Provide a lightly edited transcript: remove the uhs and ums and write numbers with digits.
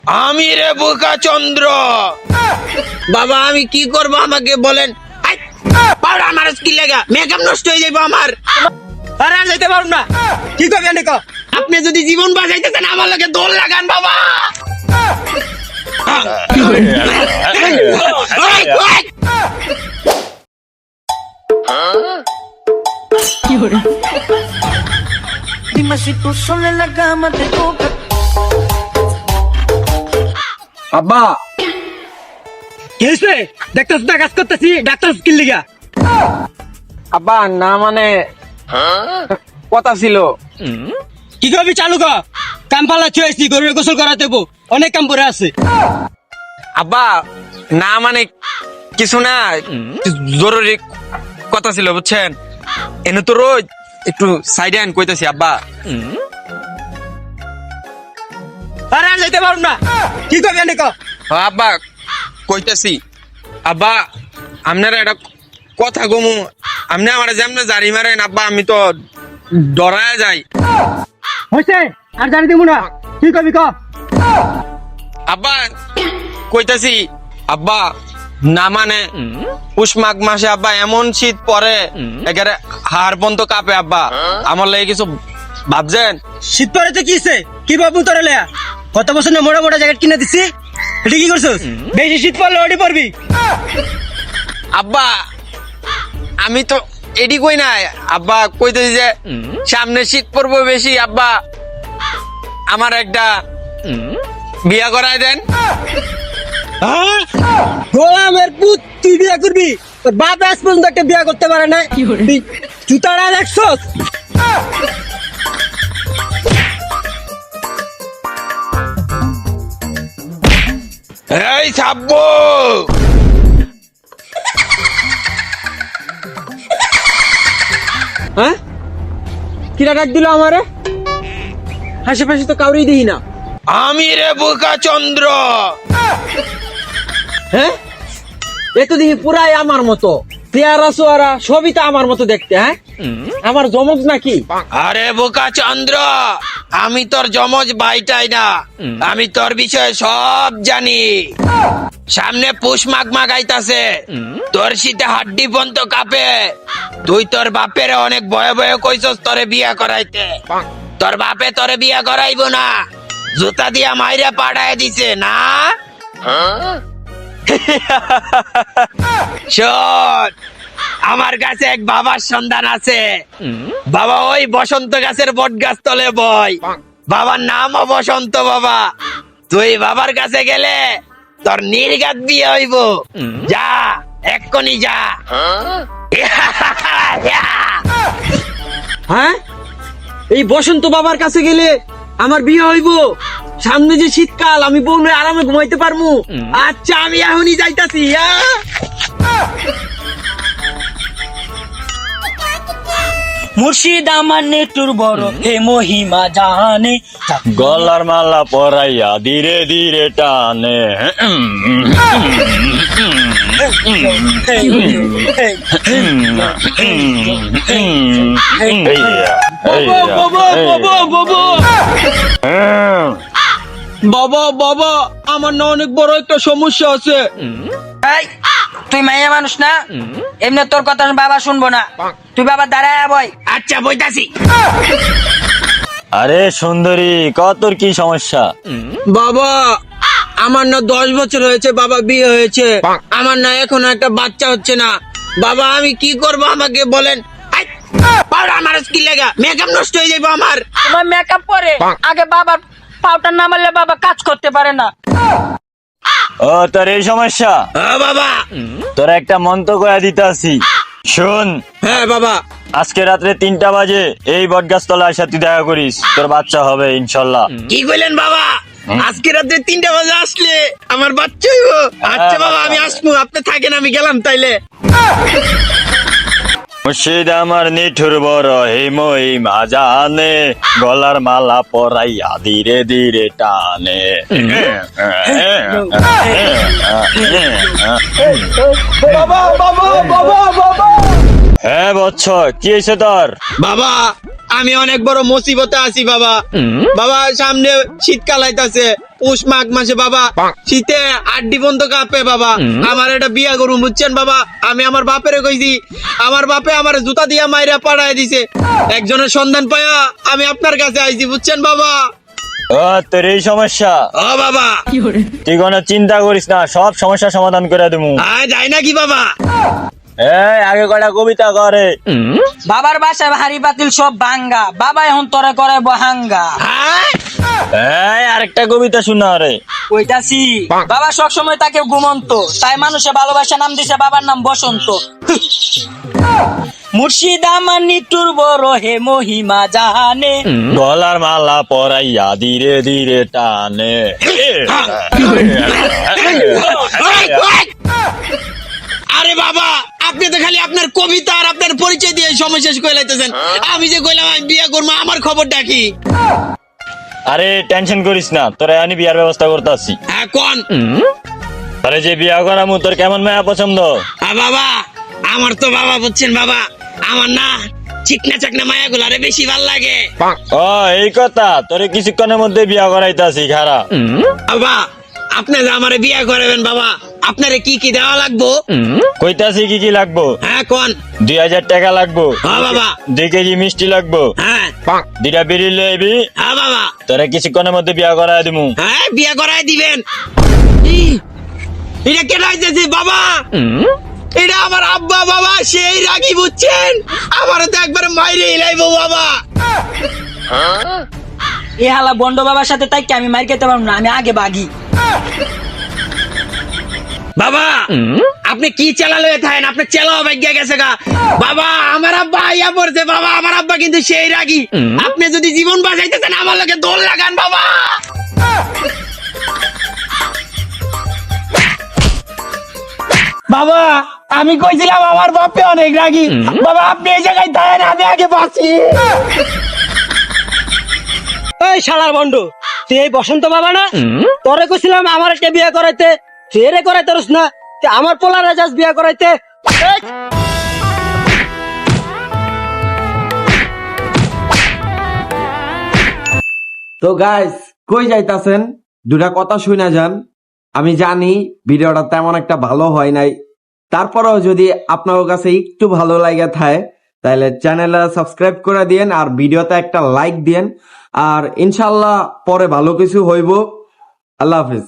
আমি রে বোকা চন্দ্র। বাবা আমি কি করবো আমাকে বলেন। পাউডার আমার কি লেগা মেকআপ নষ্ট হয়ে যাইবো আমার। আরে আর যাইতে পারুম না, কি করবি এনে ক। আপনি যদি জীবন বাঁচাইতেছেন আমার লগে দৌড় লাগান বাবা। Dime si tú sola en la cama te toca. আব্বা কি হইছে? দেখতেছ না কাজ করতেছি, ডাক্তার স্কিল লিগা। আব্বা না মানে কথা ছিল। কি করবি চালু কর, কাম পালা চুয়েছি, গরুর গোসল করা দেবো, অনেক কাম পরে আছে। আব্বা না মানে কিছু না, জরুরি কথা ছিল বুঝছেন। এনে তো রোজ একটু সাইডে আন কইতাছি আব্বা। আরে আর যাইতে পারুম না, কি করবি এনে ক। আব্বা কইতাছি আব্বা আপনারা একটা কথা গমু, আপনি আমার যেমন জারি মারেন আব্বা আমি তো ডরায় যাই। হইছে আর জানি দিব না, কি করবি ক। আব্বা কইতাছি আব্বা না মানে পুষ মাঘ মাসে আব্বা এমন শীত পরে একেবারে হাড় পর্যন্ত কাঁপে আব্বা। আমার লাগে কিছু ভাবছেন? শীত পরে তো কি হইছে, কি বাবু তোরা লেয়া কত বছর না মোটা মোটা জ্যাকেট কিনে দিছি, এটা কি করছিস? বেশি শীত পড়লে ওটি পড়বি। আব্বা আমি তো এডি কই নাই আব্বা, কইতেছি যে সামনে শীত পড়বো বেশি আব্বা, আমার একটা বিয়া করায় দেন। গোলামের পুত, তুই বিয়া করবি? তোর বাপ আজ পর্যন্ত একটা বিয়া করতে পারে না। জুতাটা দেখছস? এই ছাব্বু হ্যাঁ কিরা ডাক দিল আমারে? আশেপাশে তো কাউরেই দেখি না। আমি রে বোকা চন্দ্র। হ্যাঁ এ তো দেখি পুরাই আমার মতো, পেয়ারা সোয়ারা সবই তো আমার মতো দেখতে। হ্যাঁ আমার জমজ নাকি? আরে বোকা চন্দ্র আমি তোর জমজ ভাইটাই না, আমি তোর বিষয়ে সব জানি। সামনে পুষ মাঘ মাগাইতাছে, তোর শীতে হাড্ডি পর্যন্ত কাঁপে। তুই তোর বাপের অনেক ভয়ে ভয়ে কইছস তোরে বিয়া করাইতে, তোর বাপে তোরে বিয়া করাইবো না, জুতা দিয়া মাইরা পাড়ায় দিছে না। শোন আমার কাছে এক বাবার সন্ধান আছে। বাবা ওই বসন্ত গাছের বট গাছ তলে বয়, বাবার নামও বসন্ত বাবা। তুই বাবার কাছে গেলে তোর নির্ঘাত বিয়ে হইব। যা এক্ষুনি যা। হ্যাঁ এই বসন্ত বাবার কাছে গেলে আমার বিয়ে হইব? সামনে যে শীতকাল, আমি বলবো আরামে ঘুমাইতে পারবো। আচ্ছা আমি এখনই যাইতাছি। মুর্শিদ আমার নেটুর বড় হে মহিমা জানে, গলার মালা পরাইয়া ধীরে ধীরে টানে। বাবা বাবা আমার না অনেক বড় একটা সমস্যা আছে। এই তুই মাইয়া মানুষ না, এমনি তোর কথা বাবা শুনবো না। তুই বাবা দাঁড়ায় বই। আচ্ছা বইতাছি। আরে সুন্দরী তোর কি সমস্যা? বাবা আমার না 10 বছর হয়েছে বাবা, বিয়ে হয়েছে, আমার না এখনো একটা বাচ্চা হচ্ছে না। বাবা আমি কি করব আমাকে বলেন। পাউডার আমার কি লেগা মেকআপ নষ্ট হয়ে যাইবো আমার। তোমার মেকআপ পরে আগে বাবার পাউডার না মারলে বাবা কাজ করতে পারে না। ও তোর এই সমস্যা? বাবা তোর একটা মন্ত্র করে দিতে আসি, শোন। হ্যাঁ বাবা। আজকে রাত্রে 3টা বাজে এই বটগাছ তলায় সাথে দেখা করিস, তোর বাচ্চা হবে ইনশাল্লাহ। কি কইলেন বাবা? আজকে রাতে 3টা বাজে আসলে আমার বাচ্চা হইব? আচ্ছা বাবা আমি আসবো, আপনি থাকেন আমি গেলাম তাইলে। মুর্শিদ আমার নিঠুর বড় হে মহিমা জানে, গলার মালা পরাইয়া ধীরে ধীরে টানে। বাবা বাবা বাবা বাবা হ্যাঁ বৎস কি হয়েছে তোর? বাবা আমি অনেক বড় মুসিবতে আছি বাবা। বাবা সামনে শীতকাল আইতাছে, পুষ মাঘ মাসে বাবা শীতে আড্ডি বন্ধ কাঁপে বাবা। আমার এটা বিয়া করুম বুঝছেন বাবা। আমি আমার বাপেরে কইছি, আমার বাপে আমার জুতা দিয়া মাইরা পাড়ায় দিছে। একজনের সন্ধান পায়া আমি আপনার কাছে আইছি বুঝছেন বাবা। ও তোর এই সমস্যা, ও বাবা, তুই কোনো চিন্তা করিস না, সব সমস্যার সমাধান করে দেবো। যাই নাকি বাবা? এই আগে কটা কবিতা করে। বাবার বাসায় হাড়ি পাতিল সব ভাঙ্গা, বাবা এখন তোরে করে বহাঙ্গা। হ্যাঁ? এই আরেকটা কবিতা শোনা রে। কইতাছি বাবা সবসময় তাকে ঘুমন্ত, তাই মানুষে ভালোবাসা নাম দিছে বাবার নাম বসন্ত। মুর্শিদ আমার নিটুর বড় হে মহিমা জানে। গলার মালা পরাইয়া ধীরে ধীরে টানে। আরে বাবা, আপনি তো খালি আপনার কবিতা আর আপনার পরিচয় দিয়ে সময় শেষ করে লাইতেছেন। আমি যে কইলাম আমি বিয়ে করবো, আমার খবরটা কি? আরে টেনশন করিস না, তোরা আমি বিয়ার ব্যবস্থা করতেছি। হ্যাঁ কোন? আরে যে বিয়া করামু তোর কেমন মেয়া পছন্দ? বাবা, আমার তো বাবা বুঝছেন বাবা, আমার না চিকনা চাকনা মায়া গুলারে বেশি ভাল লাগে। ও এই কথা, তোরে কিছুক্ষণের মধ্যে বিয়া করাইতাছি খারা। বাবা, আপনি যে আমারে বিয়ে করাবেন বাবা, আপনারে কি কি দেওয়া লাগবো? কইতাছি কি কি লাগবো? হ্যাঁ কোন? 2000 টাকা লাগবো। হ্যাঁ বাবা। 2 কেজি মিষ্টি লাগবো। হ্যাঁ 2টা বিড়ি লইবি। হ্যাঁ বাবা। তোরা কিছুক্ষণের মধ্যে বিয়া করাই দিমু। হ্যাঁ বিয়ে করাই দিবেন। এটা কেন হইতেছে বাবা? এটা আমার আব্বা বাবা, সেই রাগি বুঝছেন, আমার তো একবার মাইরে এলাইবো বাবা। এ হালা বন্ড বাবার সাথে তাই কি আমি মার খেতে পারবো না, আমি আগে বাগি। বাবা, আপনি কি চালালো থাকেন? আপনি চেলা অবাজ্ঞা গেছে গা বাবা। আমার আব্বা আইয়া পড়ছে বাবা, আমার আব্বা কিন্তু সেই রাগি। আপনি যদি জীবন বাঁচাইতেছেন আমার লোকে দৌড় লাগান বাবা। বাবা আমি কইছিলাম আমার বাপে অনেক রাগী। বাবা আপনি এই জায়গায় দাঁড়ান, আমি আগে বাঁচি। এই শালার বন্ড, তুই এই বসন্ত বাবা না? তোরে কইছিলাম আমার একটা বিয়ে করাইতে, তুই এরে করাইতে রস না, তুই আমার পোলার রাজাস বিয়ে করাইতে। এই! তো গাইস কই যাইতাছেন? দুটা কথা শুনা যান। আমি জানি ভিডিওটা তেমন একটা ভালো হয় নাই, তারপরেও যদি আপনার কাছে একটু ভালো লাগে থাকে তাহলে চ্যানেলটা সাবস্ক্রাইব করে দিয়েন আর ভিডিওতে একটা লাইক দিয়েন। আর ইনশাল্লাহ পরে ভালো কিছু হইব। আল্লাহ হাফিজ।